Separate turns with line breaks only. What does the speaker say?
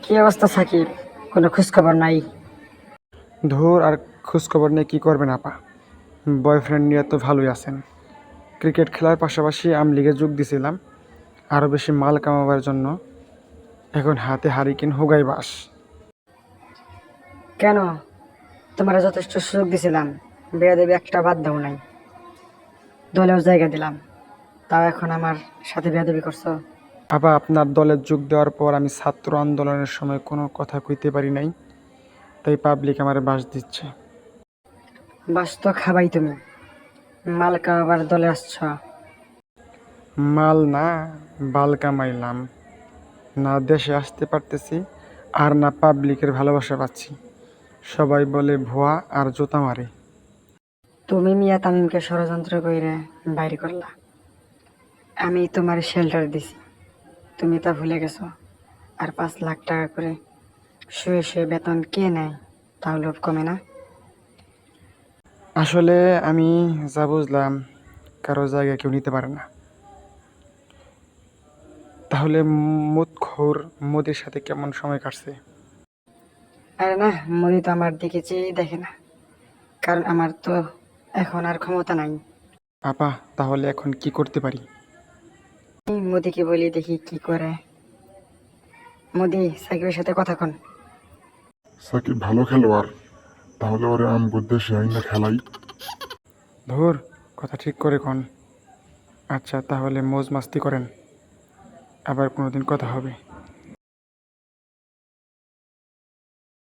কি অবস্থা সাকিব? কোনো খোঁজখবর নাই?
ধুর, আর খোঁজখবর নিয়ে কী করবেন আপা? বয়ফ্রেন্ড নিয়ে তো ভালোই আছেন। ক্রিকেট খেলার পাশাপাশি লিগে যোগ দিছিলাম আরও বেশি মাল কামাবার জন্য। এখন হাতে হারিকেন হোগাই বাস।
কেন? তোমার যথেষ্ট সুযোগ দিছিলাম, বেয়াদবি একটা বাদ দাও নাই। দলেও জায়গা দিলাম, তাও এখন আমার সাথে বেয়াদবি করছো?
আপা, আপনার দলে যোগ দেওয়ার পর আমি ছাত্র আন্দোলনের সময় কোনো কথা কইতে পারি নাই, তাই পাবলিক আমার বাস দিচ্ছে।
বাস তো খাবাই তুমি, মাল কামাবার দলে আসছ।
মাল না, বাল কামাইলাম। না দেশে আসতে পারতেছি, আর না পাবলিকের ভালোবাসা পাচ্ছি। সবাই বলে ভুয়া আর জুতা মারে।
তুমি মিয়া তামিমকে ষড়যন্ত্র কইরে বাইরে করলা, আমি তোমার শেল্টার দিছি, তুমি তা ভুলে গেছো। আর 5 লাখ টাকা করে শুয়ে শুয়ে বেতন কে নেয়? তাও লোভ কমে না?
আসলে আমি যা বুঝলাম, কারো জায়গা কেউ নিতে পারে না। তাহলে মুদখোর মোদির সাথে কেমন সময় কাটছে?
আরে না, মোদি তো আমার দিকে চেয়েই দেখে না, কারণ আমার তো এখন আর ক্ষমতা নাই।
আপা, তাহলে এখন কি করতে পারি?
এই মোদিকে বলি দেখি কি করে। মোদি, সাকিবের সাথে কথা কন।
সাকিব ভালো খেলোয়াড়, তাহলে ওরে আমগো দেশে আইনা খেলাই।
ধুর, কথা ঠিক করে কন। আচ্ছা, তাহলে মৌজ মাস্তি করেন, আবার কোনোদিন কথা হবে।